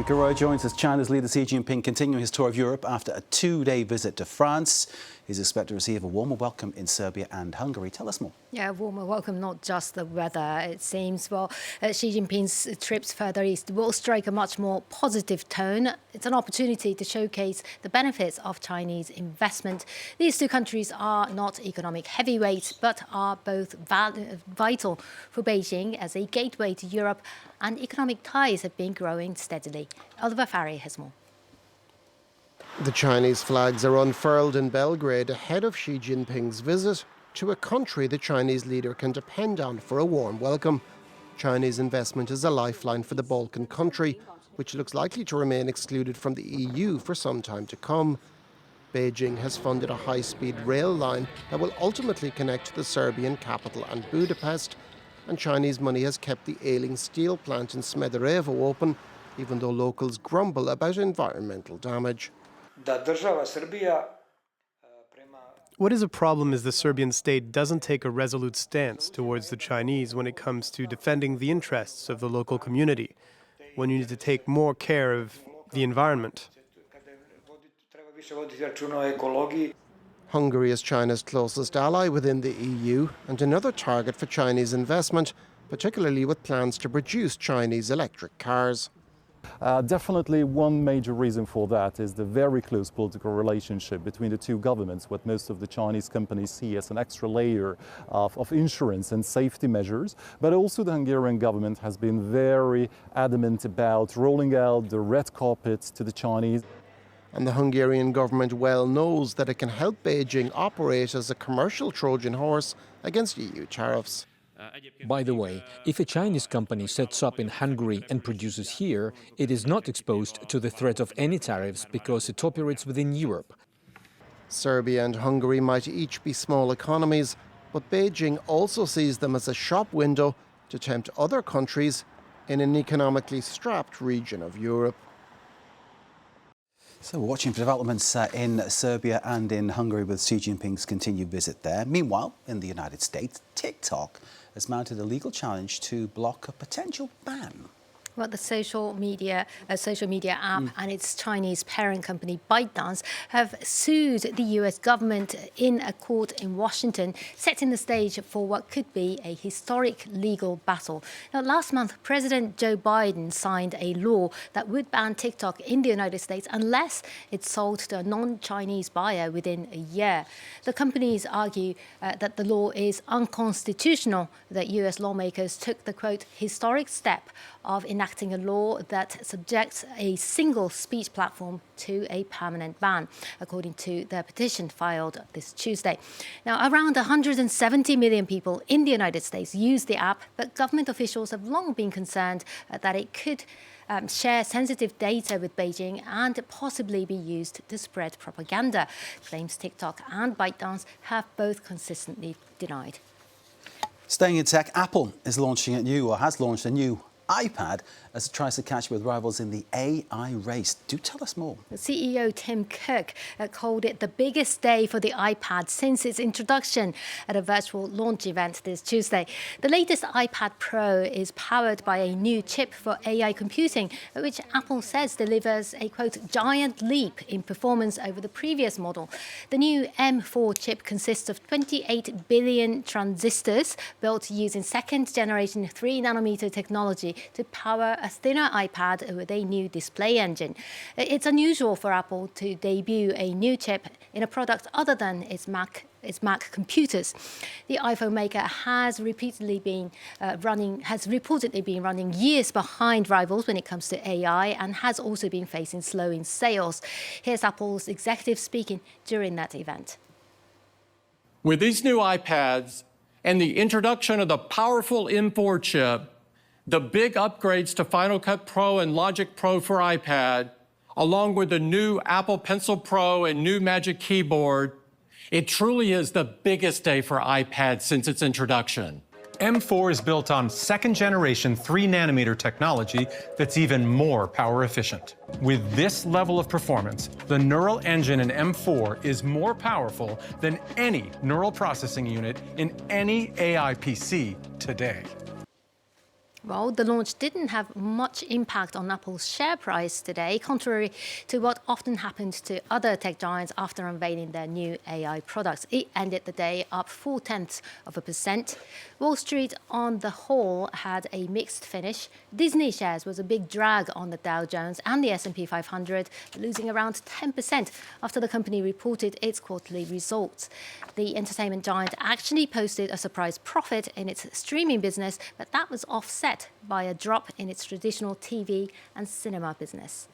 Guru joins us. China's leader Xi Jinping continuing his tour of Europe after a two-day visit to France. He's expected to receive a warmer welcome in Serbia and Hungary. Tell us more. Yeah, a warmer welcome, not just the weather, it seems. Well, Xi Jinping's trips further east will strike a much more positive tone. It's an opportunity to showcase the benefits of Chinese investment. These two countries are not economic heavyweights, but are both vital for Beijing as a gateway to Europe, and economic ties have been growing steadily. Oliver Farry has more. The Chinese flags are unfurled in Belgrade ahead of Xi Jinping's visit to a country the Chinese leader can depend on for a warm welcome. Chinese investment is a lifeline for the Balkan country, which looks likely to remain excluded from the EU for some time to come. Beijing has funded a high-speed rail line that will ultimately connect the Serbian capital and Budapest, and Chinese money has kept the ailing steel plant in Smederevo open, even though locals grumble about environmental damage. What is a problem is the Serbian state doesn't take a resolute stance towards the Chinese when it comes to defending the interests of the local community, when you need to take more care of the environment. Hungary is China's closest ally within the EU and another target for Chinese investment, particularly with plans to produce Chinese electric cars. Definitely one major reason for that is the very close political relationship between the two governments, what most of the Chinese companies see as an extra layer of insurance and safety measures. But also the Hungarian government has been very adamant about rolling out the red carpet to the Chinese. And the Hungarian government well knows that it can help Beijing operate as a commercial Trojan horse against EU tariffs. By the way, if a Chinese company sets up in Hungary and produces here, it is not exposed to the threat of any tariffs because it operates within Europe. Serbia and Hungary might each be small economies, but Beijing also sees them as a shop window to tempt other countries in an economically strapped region of Europe. So we're watching for developments in Serbia and in Hungary with Xi Jinping's continued visit there. Meanwhile, in the United States, TikTok has mounted a legal challenge to block a potential ban. Well, the social media app and its Chinese parent company ByteDance have sued the US government in a court in Washington, setting the stage for what could be a historic legal battle. Now, last month, President Joe Biden signed a law that would ban TikTok in the United States unless it's sold to a non-Chinese buyer within a year. The companies argue that the law is unconstitutional, that US lawmakers took the, quote, historic step of enacting a law that subjects a single speech platform to a permanent ban, according to their petition filed this Tuesday. Now, around 170 million people in the United States use the app, but government officials have long been concerned that it could share sensitive data with Beijing and possibly be used to spread propaganda. Claims TikTok and ByteDance have both consistently denied. Staying in tech, Apple is launching has launched a new iPad as it tries to catch with rivals in the AI race. Do tell us more. CEO Tim Cook called it the biggest day for the iPad since its introduction at a virtual launch event this Tuesday. The latest iPad Pro is powered by a new chip for AI computing, which Apple says delivers a, quote, giant leap in performance over the previous model. The new M4 chip consists of 28 billion transistors built using second-generation 3-nanometer technology to power a thinner iPad with a new display engine. It's unusual for Apple to debut a new chip in a product other than its Mac computers. The iPhone maker has repeatedly been reportedly been running years behind rivals when it comes to AI and has also been facing slowing sales. Here's Apple's executive speaking during that event. With these new iPads and the introduction of the powerful M4 chip, the big upgrades to Final Cut Pro and Logic Pro for iPad, along with the new Apple Pencil Pro and new Magic Keyboard, it truly is the biggest day for iPad since its introduction. M4 is built on second-generation 3-nanometer technology that's even more power efficient. With this level of performance, the neural engine in M4 is more powerful than any neural processing unit in any AI PC today. Well, the launch didn't have much impact on Apple's share price today, contrary to what often happens to other tech giants after unveiling their new AI products. It ended the day up 0.4%. Wall Street, on the whole, had a mixed finish. Disney shares was a big drag on the Dow Jones and the S&P 500, losing around 10% after the company reported its quarterly results. The entertainment giant actually posted a surprise profit in its streaming business, but that was offset by a drop in its traditional TV and cinema business.